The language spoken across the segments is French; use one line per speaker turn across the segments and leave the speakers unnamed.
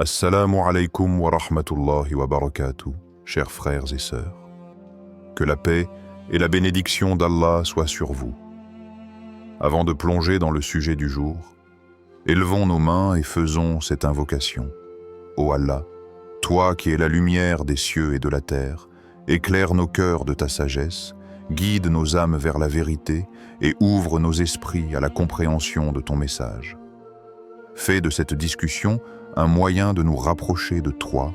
Assalamu alaikum wa rahmatullahi wa barakatuh, chers frères et sœurs. Que la paix et la bénédiction d'Allah soient sur vous. Avant de plonger dans le sujet du jour, élevons nos mains et faisons cette invocation. Ô Allah, toi qui es la lumière des cieux et de la terre, éclaire nos cœurs de ta sagesse, guide nos âmes vers la vérité et ouvre nos esprits à la compréhension de ton message. Fais de cette discussion un moyen de nous rapprocher de toi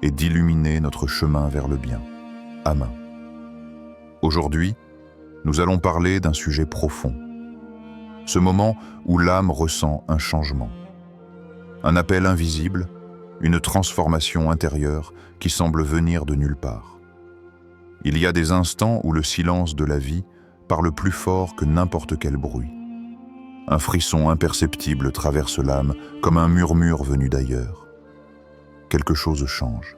et d'illuminer notre chemin vers le bien. Amen. Aujourd'hui, nous allons parler d'un sujet profond. Ce moment où l'âme ressent un changement. Un appel invisible, une transformation intérieure qui semble venir de nulle part. Il y a des instants où le silence de la vie parle plus fort que n'importe quel bruit. Un frisson imperceptible traverse l'âme comme un murmure venu d'ailleurs. Quelque chose change.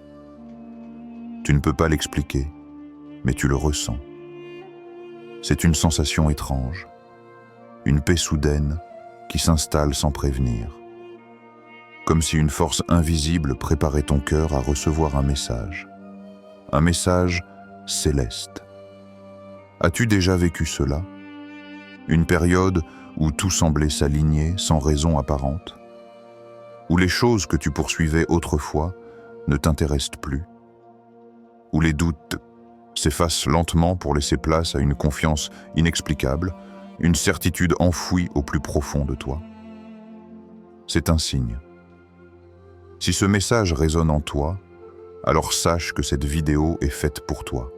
Tu ne peux pas l'expliquer, mais tu le ressens. C'est une sensation étrange, une paix soudaine qui s'installe sans prévenir. Comme si une force invisible préparait ton cœur à recevoir un message céleste. As-tu déjà vécu cela? Une période où tout semblait s'aligner sans raison apparente, où les choses que tu poursuivais autrefois ne t'intéressent plus, où les doutes s'effacent lentement pour laisser place à une confiance inexplicable, une certitude enfouie au plus profond de toi. C'est un signe. Si ce message résonne en toi, alors sache que cette vidéo est faite pour toi.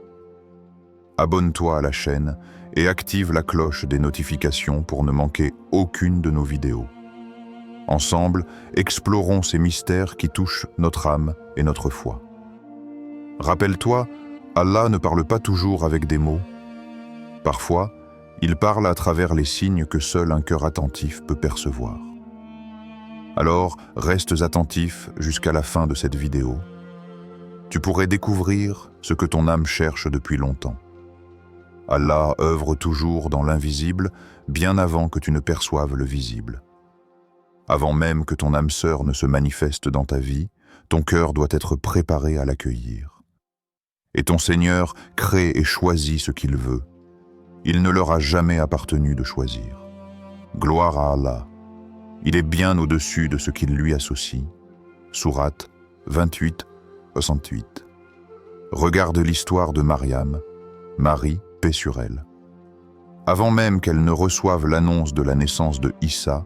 Abonne-toi à la chaîne et active la cloche des notifications pour ne manquer aucune de nos vidéos. Ensemble, explorons ces mystères qui touchent notre âme et notre foi. Rappelle-toi, Allah ne parle pas toujours avec des mots. Parfois, il parle à travers les signes que seul un cœur attentif peut percevoir. Alors, restes attentif jusqu'à la fin de cette vidéo. Tu pourrais découvrir ce que ton âme cherche depuis longtemps. Allah œuvre toujours dans l'invisible, bien avant que tu ne perçoives le visible. Avant même que ton âme sœur ne se manifeste dans ta vie, ton cœur doit être préparé à l'accueillir. Et ton Seigneur crée et choisit ce qu'il veut. Il ne leur a jamais appartenu de choisir. Gloire à Allah. Il est bien au-dessus de ce qu'il lui associe. Sourate 28, 68. Regarde l'histoire de Mariam, Marie, paix sur elle. Avant même qu'elle ne reçoive l'annonce de la naissance de Issa,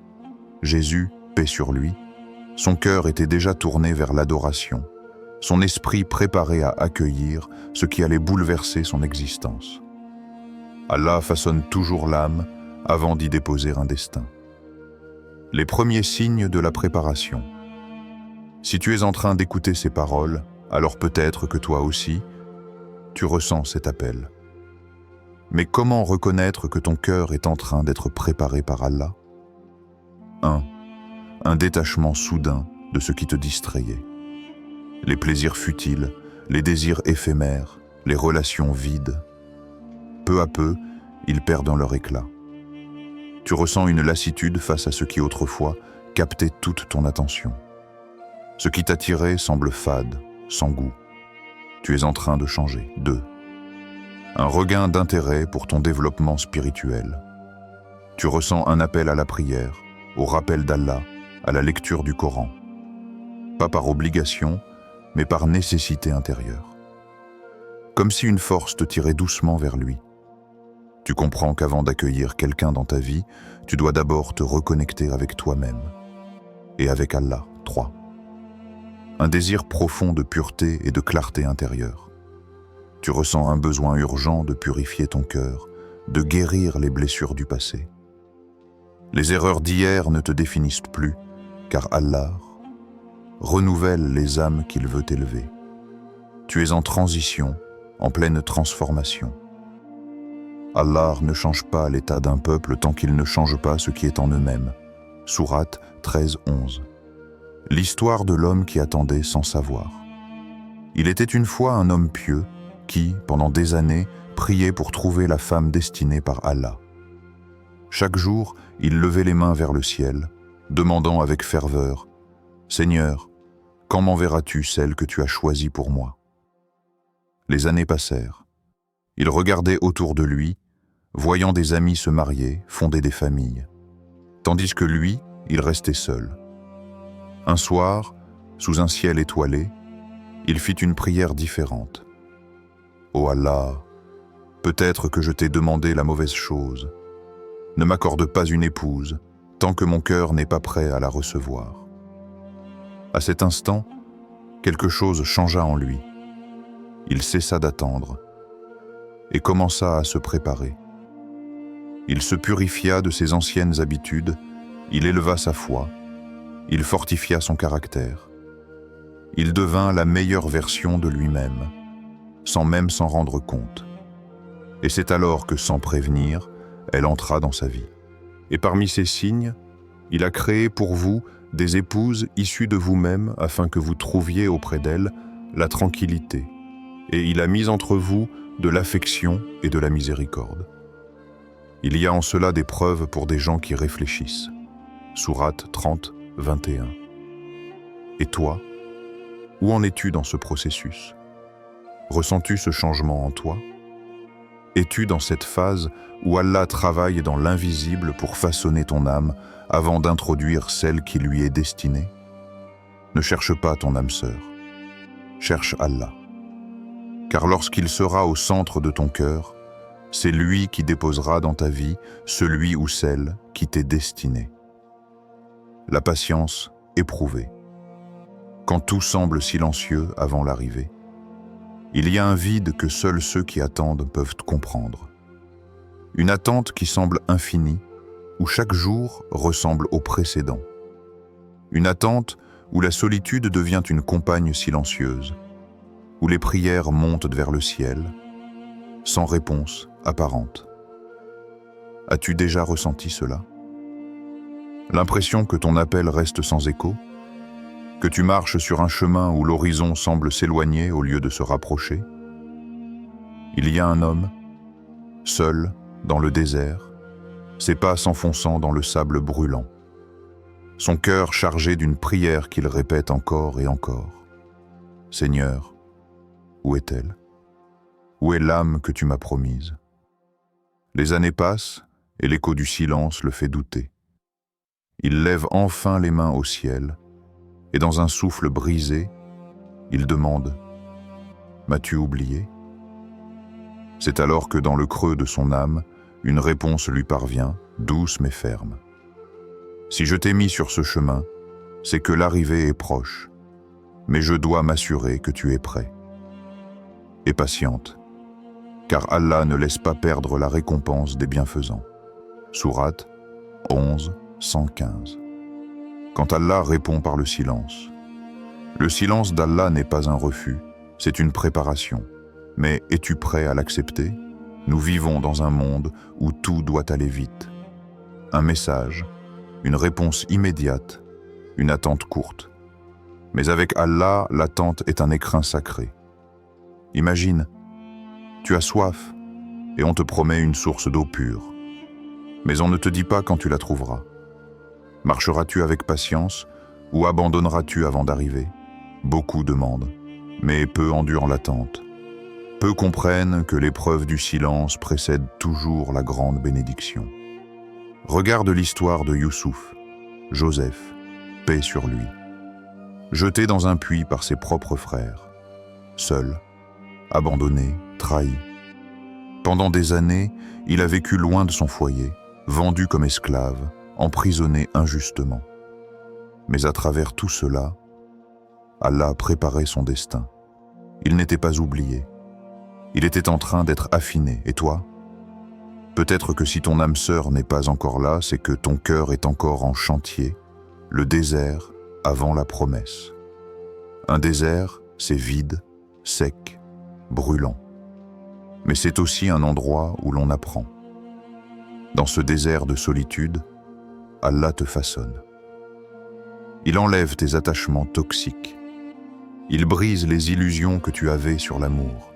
Jésus, paix sur lui, son cœur était déjà tourné vers l'adoration, son esprit préparé à accueillir ce qui allait bouleverser son existence. Allah façonne toujours l'âme avant d'y déposer un destin. Les premiers signes de la préparation. Si tu es en train d'écouter ces paroles, alors peut-être que toi aussi, tu ressens cet appel. Mais comment reconnaître que ton cœur est en train d'être préparé par Allah? 1. Un détachement soudain de ce qui te distrayait. Les plaisirs futiles, les désirs éphémères, les relations vides. Peu à peu, ils perdent leur éclat. Tu ressens une lassitude face à ce qui autrefois captait toute ton attention. Ce qui t'attirait semble fade, sans goût. Tu es en train de changer. 2. Un regain d'intérêt pour ton développement spirituel. Tu ressens un appel à la prière, au rappel d'Allah, à la lecture du Coran. Pas par obligation, mais par nécessité intérieure. Comme si une force te tirait doucement vers lui. Tu comprends qu'avant d'accueillir quelqu'un dans ta vie, tu dois d'abord te reconnecter avec toi-même et avec Allah. 3. Un désir profond de pureté et de clarté intérieure. Tu ressens un besoin urgent de purifier ton cœur, de guérir les blessures du passé. Les erreurs d'hier ne te définissent plus, car Allah renouvelle les âmes qu'il veut élever. Tu es en transition, en pleine transformation. Allah ne change pas l'état d'un peuple tant qu'il ne change pas ce qui est en eux-mêmes. Sourate 13, 11. L'histoire de l'homme qui attendait sans savoir. Il était une fois un homme pieux qui, pendant des années, priait pour trouver la femme destinée par Allah. Chaque jour, il levait les mains vers le ciel, demandant avec ferveur « Seigneur, Quand m'enverras-tu celle que tu as choisie pour moi? Les années passèrent. Il regardait autour de lui, voyant des amis se marier, fonder des familles. Tandis que lui, il restait seul. Un soir, sous un ciel étoilé, il fit une prière différente. « Ô Allah, peut-être que je t'ai demandé la mauvaise chose. Ne m'accorde pas une épouse, tant que mon cœur n'est pas prêt à la recevoir. » À cet instant, quelque chose changea en lui. Il cessa d'attendre et commença à se préparer. Il se purifia de ses anciennes habitudes, il éleva sa foi, il fortifia son caractère. Il devint la meilleure version de lui-même, sans même s'en rendre compte. Et c'est alors que, sans prévenir, elle entra dans sa vie. Et parmi ces signes, il a créé pour vous des épouses issues de vous-même afin que vous trouviez auprès d'elles la tranquillité. Et il a mis entre vous de l'affection et de la miséricorde. Il y a en cela des preuves pour des gens qui réfléchissent. Sourate 30, 21. Et toi, où en es-tu dans ce processus? Ressens-tu ce changement en toi? Es-tu dans cette phase où Allah travaille dans l'invisible pour façonner ton âme avant d'introduire celle qui lui est destinée? Ne cherche pas ton âme sœur, cherche Allah. Car lorsqu'il sera au centre de ton cœur, c'est lui qui déposera dans ta vie celui ou celle qui t'est destiné. La patience éprouvée. Quand tout semble silencieux avant l'arrivée, il y a un vide que seuls ceux qui attendent peuvent comprendre. Une attente qui semble infinie, où chaque jour ressemble au précédent. Une attente où la solitude devient une compagne silencieuse, où les prières montent vers le ciel, sans réponse apparente. As-tu déjà ressenti cela? L'impression que ton appel reste sans écho? Que tu marches sur un chemin où l'horizon semble s'éloigner au lieu de se rapprocher? Il y a un homme, seul, dans le désert, ses pas s'enfonçant dans le sable brûlant, son cœur chargé d'une prière qu'il répète encore et encore. Seigneur, où est-elle? Où est l'âme que tu m'as promise? Les années passent et l'écho du silence le fait douter. Il lève enfin les mains au ciel et dans un souffle brisé, il demande « M'as-tu oublié ?» C'est alors que dans le creux de son âme, une réponse lui parvient, douce mais ferme. « Si je t'ai mis sur ce chemin, c'est que l'arrivée est proche, mais je dois m'assurer que tu es prêt. Et patiente, car Allah ne laisse pas perdre la récompense des bienfaisants. » Sourate 11, 115. Quand Allah répond par le silence d'Allah n'est pas un refus, c'est une préparation. Mais es-tu prêt à l'accepter? Nous vivons dans un monde où tout doit aller vite. Un message, une réponse immédiate, une attente courte. Mais avec Allah, l'attente est un écrin sacré. Imagine, tu as soif et on te promet une source d'eau pure. Mais on ne te dit pas quand tu la trouveras. Marcheras-tu avec patience ou abandonneras-tu avant d'arriver? Beaucoup demandent, mais peu endurent l'attente. Peu comprennent que l'épreuve du silence précède toujours la grande bénédiction. Regarde l'histoire de Youssouf, Joseph, paix sur lui. Jeté dans un puits par ses propres frères, seul, abandonné, trahi. Pendant des années, il a vécu loin de son foyer, vendu comme esclave, emprisonné injustement. Mais à travers tout cela, Allah préparait son destin. Il n'était pas oublié. Il était en train d'être affiné. Et toi? Peut-être que si ton âme sœur n'est pas encore là, c'est que ton cœur est encore en chantier, le désert avant la promesse. Un désert, c'est vide, sec, brûlant. Mais c'est aussi un endroit où l'on apprend. Dans ce désert de solitude, Allah te façonne. Il enlève tes attachements toxiques. Il brise les illusions que tu avais sur l'amour.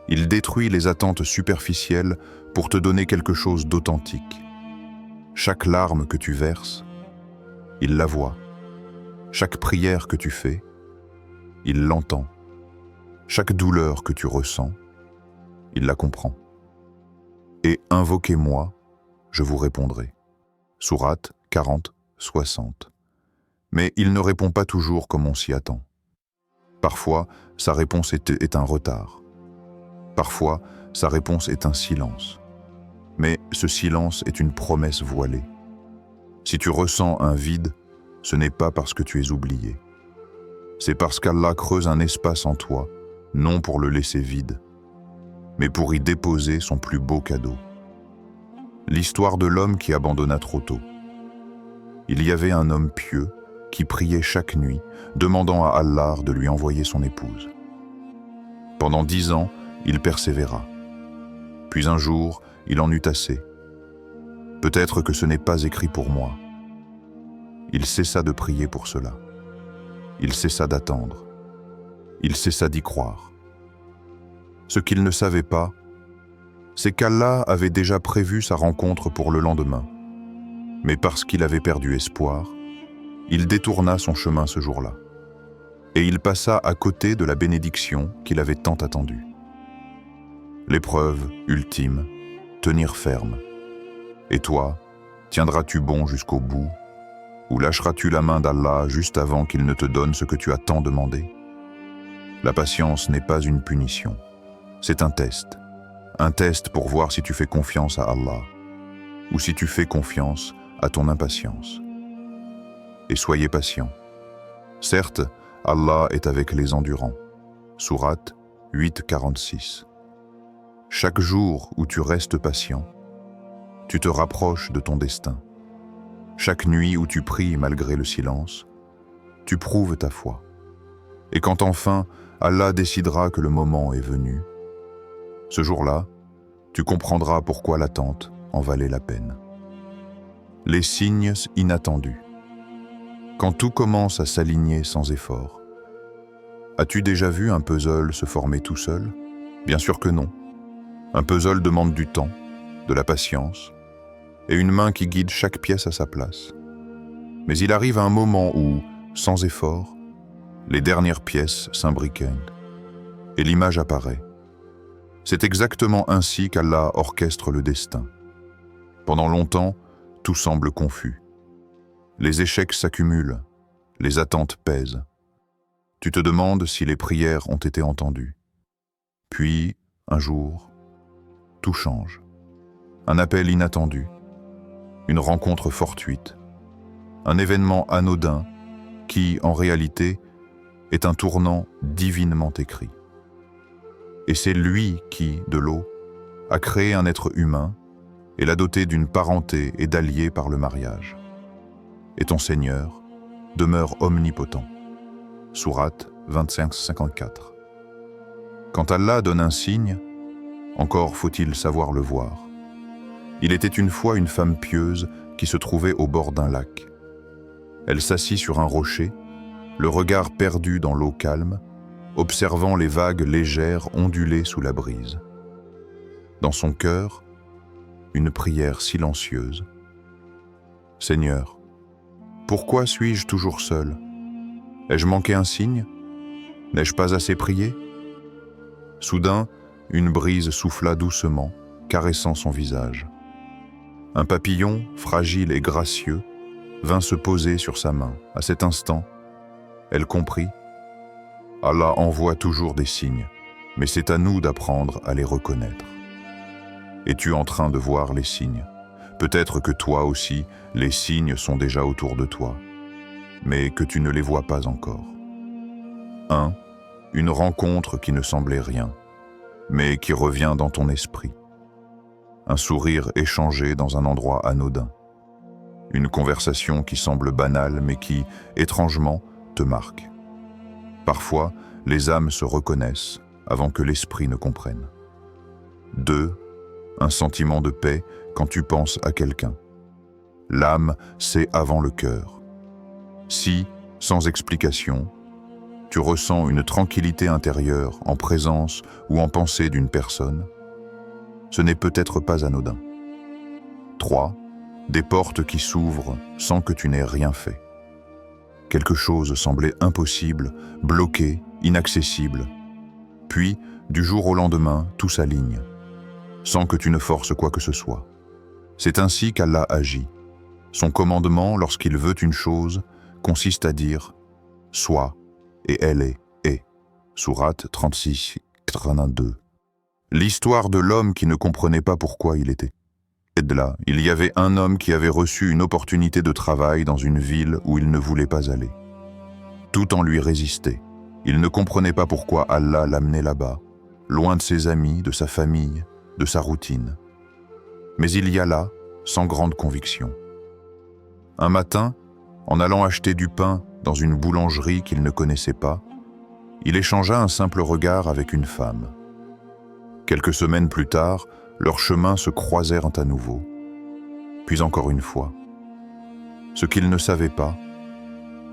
Il détruit les attentes superficielles pour te donner quelque chose d'authentique. Chaque larme que tu verses, il la voit. Chaque prière que tu fais, il l'entend. Chaque douleur que tu ressens, il la comprend. Et invoquez-moi, je vous répondrai. Sourate 40, 60. Mais il ne répond pas toujours comme on s'y attend. Parfois, sa réponse est un retard. Parfois, sa réponse est un silence. Mais ce silence est une promesse voilée. Si tu ressens un vide, ce n'est pas parce que tu es oublié. C'est parce qu'Allah creuse un espace en toi, non pour le laisser vide, mais pour y déposer son plus beau cadeau. L'histoire de l'homme qui abandonna trop tôt. Il y avait un homme pieux qui priait chaque nuit, demandant à Allah de lui envoyer son épouse. Pendant 10 ans, il persévéra. Puis un jour, il en eut assez. Peut-être que ce n'est pas écrit pour moi. Il cessa de prier pour cela. Il cessa d'attendre. Il cessa d'y croire. Ce qu'il ne savait pas, c'est qu'Allah avait déjà prévu sa rencontre pour le lendemain. Mais parce qu'il avait perdu espoir, il détourna son chemin ce jour-là. Et il passa à côté de la bénédiction qu'il avait tant attendue. L'épreuve ultime, tenir ferme. Et toi, tiendras-tu bon jusqu'au bout, ou lâcheras-tu la main d'Allah juste avant qu'il ne te donne ce que tu as tant demandé? La patience n'est pas une punition, c'est un test pour voir si tu fais confiance à Allah, ou si tu fais confiance à ton impatience. Et soyez patients. Certes, Allah est avec les endurants. Sourate 8, 46. Chaque jour où tu restes patient, tu te rapproches de ton destin. Chaque nuit où tu pries malgré le silence, tu prouves ta foi. Et quand enfin Allah décidera que le moment est venu, ce jour-là, tu comprendras pourquoi l'attente en valait la peine. Les signes inattendus. Quand tout commence à s'aligner sans effort. As-tu déjà vu un puzzle se former tout seul? Bien sûr que non. Un puzzle demande du temps, de la patience, et une main qui guide chaque pièce à sa place. Mais il arrive un moment où, sans effort, les dernières pièces s'imbriquent et l'image apparaît. C'est exactement ainsi qu'Allah orchestre le destin. Pendant longtemps, tout semble confus. Les échecs s'accumulent, les attentes pèsent. Tu te demandes si les prières ont été entendues. Puis, un jour, tout change. Un appel inattendu, une rencontre fortuite, un événement anodin qui, en réalité, est un tournant divinement écrit. Et c'est lui qui, de l'eau, a créé un être humain et l'a doté d'une parenté et d'alliés par le mariage. Et ton Seigneur demeure omnipotent. Sourate 25-54. Quand Allah donne un signe, encore faut-il savoir le voir. Il était une fois une femme pieuse qui se trouvait au bord d'un lac. Elle s'assit sur un rocher, le regard perdu dans l'eau calme, observant les vagues légères onduler sous la brise. Dans son cœur, une prière silencieuse. Seigneur, pourquoi suis-je toujours seul? Ai-je manqué un signe? N'ai-je pas assez prié? Soudain, une brise souffla doucement, caressant son visage. Un papillon, fragile et gracieux, vint se poser sur sa main. À cet instant, elle comprit. Allah envoie toujours des signes, mais c'est à nous d'apprendre à les reconnaître. Es-tu en train de voir les signes? Peut-être que toi aussi, les signes sont déjà autour de toi, mais que tu ne les vois pas encore. 1. Une rencontre qui ne semblait rien, mais qui revient dans ton esprit. Un sourire échangé dans un endroit anodin. Une conversation qui semble banale, mais qui, étrangement, te marque. Parfois, les âmes se reconnaissent avant que l'esprit ne comprenne. 2. Un sentiment de paix quand tu penses à quelqu'un. L'âme sait avant le cœur. Si, sans explication, tu ressens une tranquillité intérieure en présence ou en pensée d'une personne, ce n'est peut-être pas anodin. 3. Des portes qui s'ouvrent sans que tu n'aies rien fait. Quelque chose semblait impossible, bloqué, inaccessible. Puis, du jour au lendemain, tout s'aligne, sans que tu ne forces quoi que ce soit. C'est ainsi qu'Allah agit. Son commandement, lorsqu'il veut une chose, consiste à dire « Sois » et elle est « est ». Sourate 36, 82. L'histoire de l'homme qui ne comprenait pas pourquoi il était. Et de là, il y avait un homme qui avait reçu une opportunité de travail dans une ville où il ne voulait pas aller. Tout en lui résistait. Il ne comprenait pas pourquoi Allah l'amenait là-bas, loin de ses amis, de sa famille, de sa routine. Mais il y alla, sans grande conviction. Un matin, en allant acheter du pain dans une boulangerie qu'il ne connaissait pas, il échangea un simple regard avec une femme. Quelques semaines plus tard, leurs chemins se croisèrent à nouveau. Puis encore une fois. Ce qu'il ne savait pas,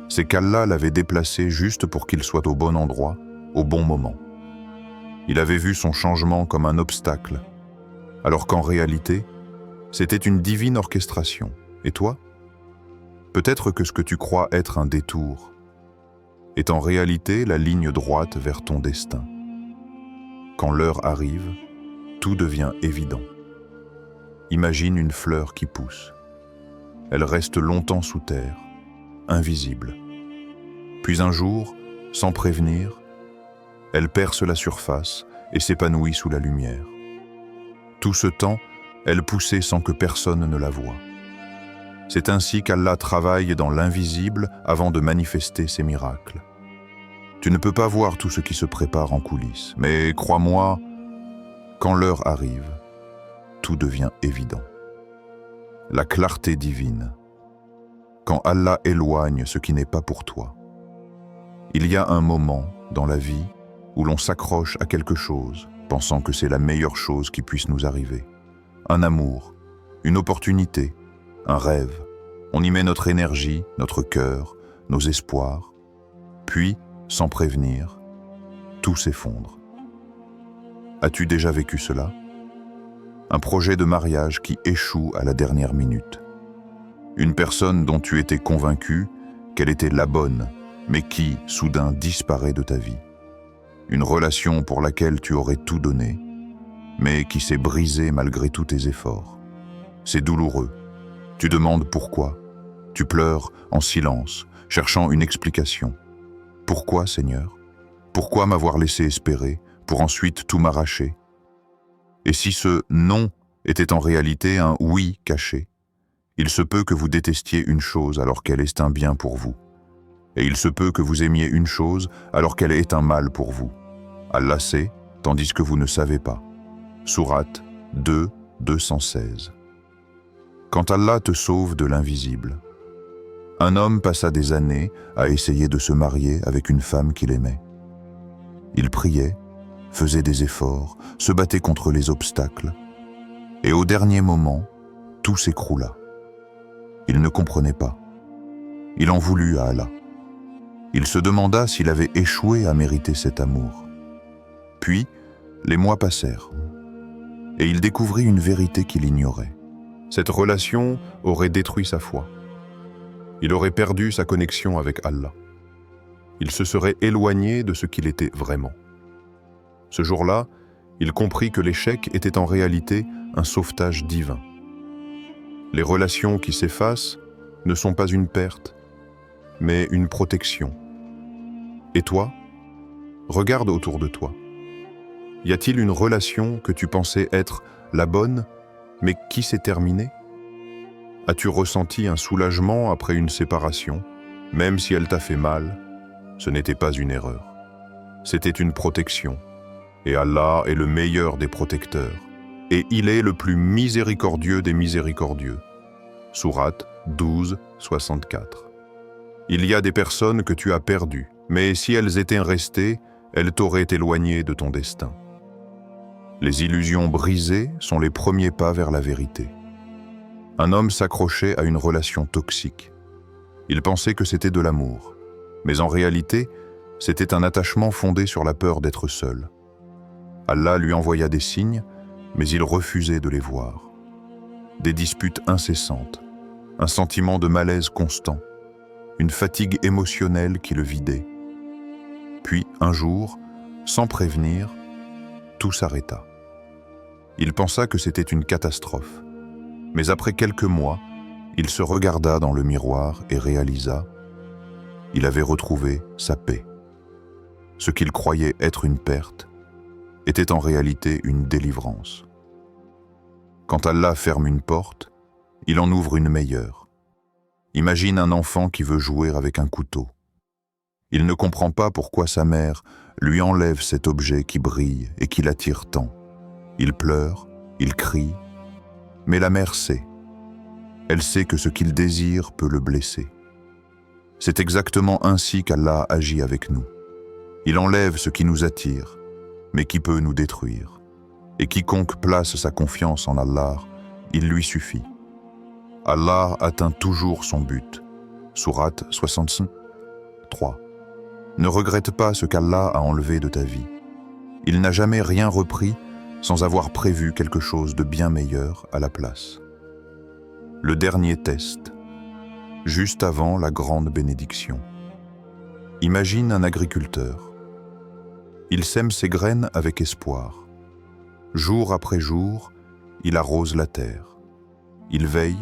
c'est qu'Allah l'avait déplacé juste pour qu'il soit au bon endroit, au bon moment. Il avait vu son changement comme un obstacle, alors qu'en réalité, c'était une divine orchestration. Et toi? Peut-être que ce que tu crois être un détour est en réalité la ligne droite vers ton destin. Quand l'heure arrive, tout devient évident. Imagine une fleur qui pousse. Elle reste longtemps sous terre, invisible. Puis un jour, sans prévenir, elle perce la surface et s'épanouit sous la lumière. Tout ce temps, elle poussait sans que personne ne la voie. C'est ainsi qu'Allah travaille dans l'invisible avant de manifester ses miracles. Tu ne peux pas voir tout ce qui se prépare en coulisses, mais crois-moi, quand l'heure arrive, tout devient évident. La clarté divine. Quand Allah éloigne ce qui n'est pas pour toi. Il y a un moment dans la vie où l'on s'accroche à quelque chose, pensant que c'est la meilleure chose qui puisse nous arriver. Un amour, une opportunité, un rêve. On y met notre énergie, notre cœur, nos espoirs. Puis, sans prévenir, tout s'effondre. As-tu déjà vécu cela? Un projet de mariage qui échoue à la dernière minute. Une personne dont tu étais convaincu qu'elle était la bonne, mais qui, soudain, disparaît de ta vie. Une relation pour laquelle tu aurais tout donné, mais qui s'est brisée malgré tous tes efforts. C'est douloureux. Tu demandes pourquoi. Tu pleures en silence, cherchant une explication. Pourquoi, Seigneur? Pourquoi m'avoir laissé espérer, pour ensuite tout m'arracher? Et si ce « non » était en réalité un « oui » caché? Il se peut que vous détestiez une chose alors qu'elle est un bien pour vous. Et il se peut que vous aimiez une chose alors qu'elle est un mal pour vous. Allah sait, tandis que vous ne savez pas. Sourate 2, 216. Quand Allah te sauve de l'invisible. Un homme passa des années à essayer de se marier avec une femme qu'il aimait. Il priait, faisait des efforts, se battait contre les obstacles. Et au dernier moment, tout s'écroula. Il ne comprenait pas. Il en voulut à Allah. Il se demanda s'il avait échoué à mériter cet amour. Puis, les mois passèrent. Et il découvrit une vérité qu'il ignorait. Cette relation aurait détruit sa foi. Il aurait perdu sa connexion avec Allah. Il se serait éloigné de ce qu'il était vraiment. Ce jour-là, il comprit que l'échec était en réalité un sauvetage divin. Les relations qui s'effacent ne sont pas une perte, mais une protection. Et toi, regarde autour de toi. Y a-t-il une relation que tu pensais être la bonne, mais qui s'est terminée? As-tu ressenti un soulagement après une séparation, même si elle t'a fait mal? Ce n'était pas une erreur. C'était une protection. Et Allah est le meilleur des protecteurs. Et il est le plus miséricordieux des miséricordieux. Sourate 12, 64. Il y a des personnes que tu as perdues, mais si elles étaient restées, elles t'auraient éloigné de ton destin. Les illusions brisées sont les premiers pas vers la vérité. Un homme s'accrochait à une relation toxique. Il pensait que c'était de l'amour, mais en réalité, c'était un attachement fondé sur la peur d'être seul. Allah lui envoya des signes, mais il refusait de les voir. Des disputes incessantes, un sentiment de malaise constant, une fatigue émotionnelle qui le vidait. Puis, un jour, sans prévenir, tout s'arrêta. Il pensa que c'était une catastrophe. Mais après quelques mois, il se regarda dans le miroir et réalisa qu'il avait retrouvé sa paix. Ce qu'il croyait être une perte était en réalité une délivrance. Quand Allah ferme une porte, il en ouvre une meilleure. Imagine un enfant qui veut jouer avec un couteau. Il ne comprend pas pourquoi sa mère lui enlève cet objet qui brille et qui l'attire tant. Il pleure, il crie, mais la mère sait. Elle sait que ce qu'il désire peut le blesser. C'est exactement ainsi qu'Allah agit avec nous. Il enlève ce qui nous attire, mais qui peut nous détruire. Et quiconque place sa confiance en Allah, il lui suffit. Allah atteint toujours son but. Sourate 65, 3. Ne regrette pas ce qu'Allah a enlevé de ta vie. Il n'a jamais rien repris sans avoir prévu quelque chose de bien meilleur à la place. Le dernier test, juste avant la grande bénédiction. Imagine un agriculteur. Il sème ses graines avec espoir. Jour après jour, il arrose la terre. Il veille,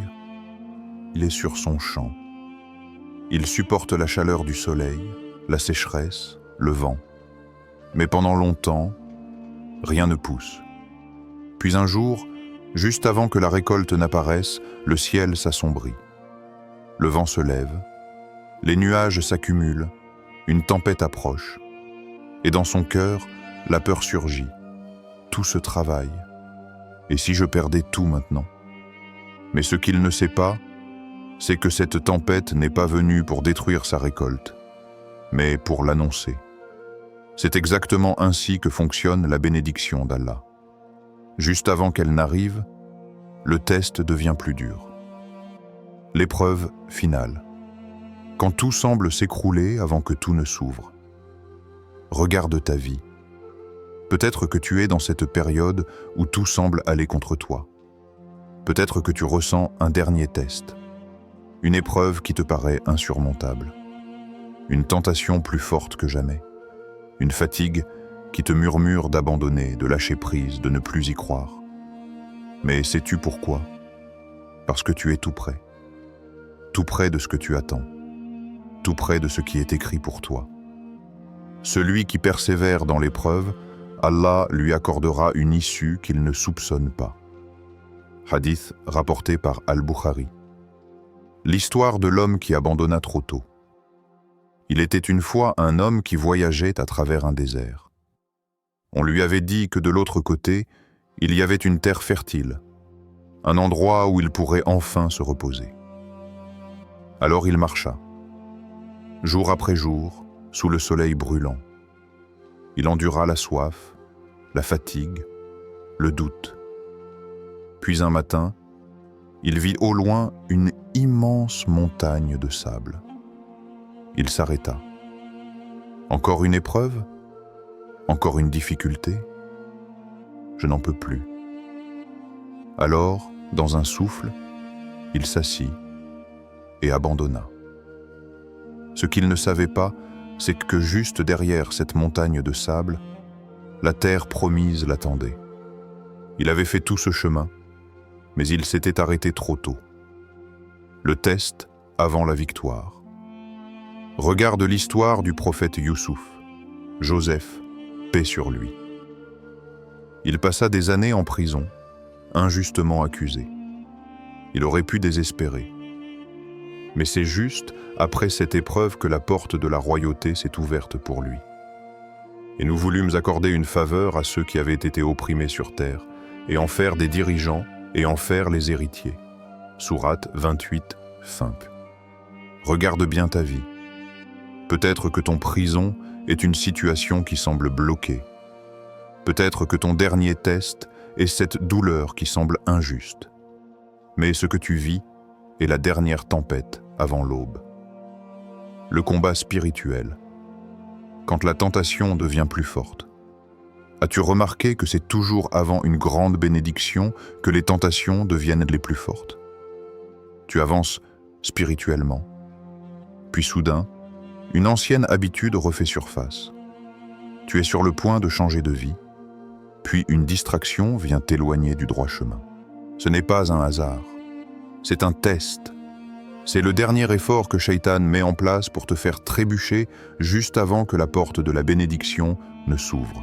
il est sur son champ. Il supporte la chaleur du soleil, la sécheresse, le vent. Mais pendant longtemps, rien ne pousse. Puis un jour, juste avant que la récolte n'apparaisse, le ciel s'assombrit. Le vent se lève, les nuages s'accumulent, une tempête approche. Et dans son cœur, la peur surgit. Tout se travaille. Et si je perdais tout maintenant? Mais ce qu'il ne sait pas, c'est que cette tempête n'est pas venue pour détruire sa récolte, mais pour l'annoncer. C'est exactement ainsi que fonctionne la bénédiction d'Allah. Juste avant qu'elle n'arrive, le test devient plus dur. L'épreuve finale. Quand tout semble s'écrouler avant que tout ne s'ouvre. Regarde ta vie. Peut-être que tu es dans cette période où tout semble aller contre toi. Peut-être que tu ressens un dernier test. Une épreuve qui te paraît insurmontable. Une tentation plus forte que jamais. Une fatigue qui te murmure d'abandonner, de lâcher prise, de ne plus y croire. Mais sais-tu pourquoi? Parce que tu es tout près. Tout près de ce que tu attends. Tout près de ce qui est écrit pour toi. Celui qui persévère dans l'épreuve, Allah lui accordera une issue qu'il ne soupçonne pas. Hadith rapporté par Al-Bukhari. L'histoire de l'homme qui abandonna trop tôt. Il était une fois un homme qui voyageait à travers un désert. On lui avait dit que de l'autre côté, il y avait une terre fertile, un endroit où il pourrait enfin se reposer. Alors il marcha, jour après jour, sous le soleil brûlant. Il endura la soif, la fatigue, le doute. Puis un matin, il vit au loin une immense montagne de sable. Il s'arrêta. Encore une épreuve? Encore une difficulté? Je n'en peux plus. Alors, dans un souffle, il s'assit et abandonna. Ce qu'il ne savait pas, c'est que juste derrière cette montagne de sable, la terre promise l'attendait. Il avait fait tout ce chemin, mais il s'était arrêté trop tôt. Le test avant la victoire. Regarde l'histoire du prophète Youssouf, Joseph, paix sur lui. Il passa des années en prison, injustement accusé. Il aurait pu désespérer. Mais c'est juste après cette épreuve que la porte de la royauté s'est ouverte pour lui. Et nous voulûmes accorder une faveur à ceux qui avaient été opprimés sur terre, et en faire des dirigeants, et en faire les héritiers. Sourate 28, fin. Regarde bien ta vie. Peut-être que ton prison est une situation qui semble bloquée. Peut-être que ton dernier test est cette douleur qui semble injuste. Mais ce que tu vis est la dernière tempête avant l'aube. Le combat spirituel. Quand la tentation devient plus forte. As-tu remarqué que c'est toujours avant une grande bénédiction que les tentations deviennent les plus fortes? Tu avances spirituellement. Puis soudain, une ancienne habitude refait surface. Tu es sur le point de changer de vie, puis une distraction vient t'éloigner du droit chemin. Ce n'est pas un hasard, c'est un test. C'est le dernier effort que Shaitan met en place pour te faire trébucher juste avant que la porte de la bénédiction ne s'ouvre.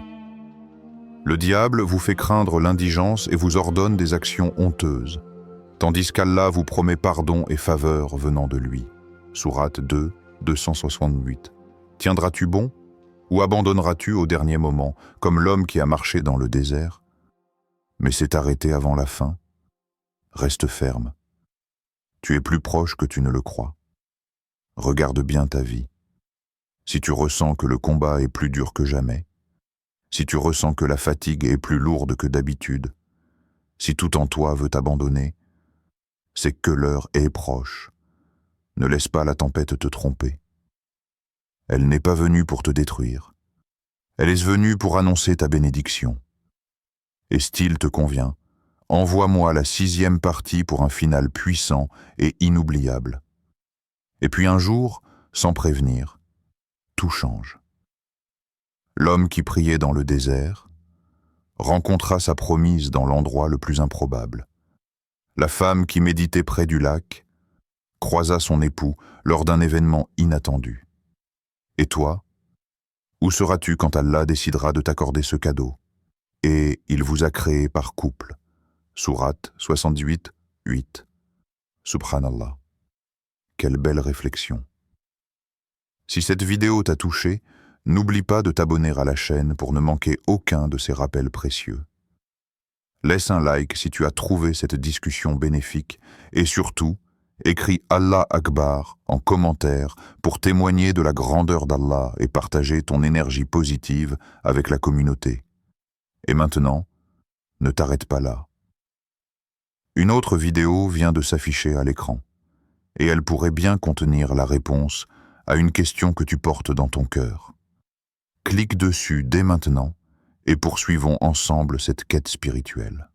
Le diable vous fait craindre l'indigence et vous ordonne des actions honteuses, tandis qu'Allah vous promet pardon et faveur venant de lui. Sourate 2, 268. Tiendras-tu bon ou abandonneras-tu au dernier moment, comme l'homme qui a marché dans le désert, mais s'est arrêté avant la fin? Reste ferme. Tu es plus proche que tu ne le crois. Regarde bien ta vie. Si tu ressens que le combat est plus dur que jamais, si tu ressens que la fatigue est plus lourde que d'habitude, si tout en toi veut abandonner, c'est que l'heure est proche. Ne laisse pas la tempête te tromper. Elle n'est pas venue pour te détruire. Elle est venue pour annoncer ta bénédiction. Et s'il te convient, envoie-moi la 6e partie pour un final puissant et inoubliable. Et puis un jour, sans prévenir, tout change. L'homme qui priait dans le désert rencontra sa promise dans l'endroit le plus improbable. La femme qui méditait près du lac croisa son époux lors d'un événement inattendu. Et toi, où seras-tu quand Allah décidera de t'accorder ce cadeau? Et il vous a créé par couple. Sourate 68, 8. Subhanallah. Quelle belle réflexion. Si cette vidéo t'a touché, n'oublie pas de t'abonner à la chaîne pour ne manquer aucun de ces rappels précieux. Laisse un like si tu as trouvé cette discussion bénéfique et surtout, écris Allah Akbar en commentaire pour témoigner de la grandeur d'Allah et partager ton énergie positive avec la communauté. Et maintenant, ne t'arrête pas là. Une autre vidéo vient de s'afficher à l'écran et elle pourrait bien contenir la réponse à une question que tu portes dans ton cœur. Clique dessus dès maintenant et poursuivons ensemble cette quête spirituelle.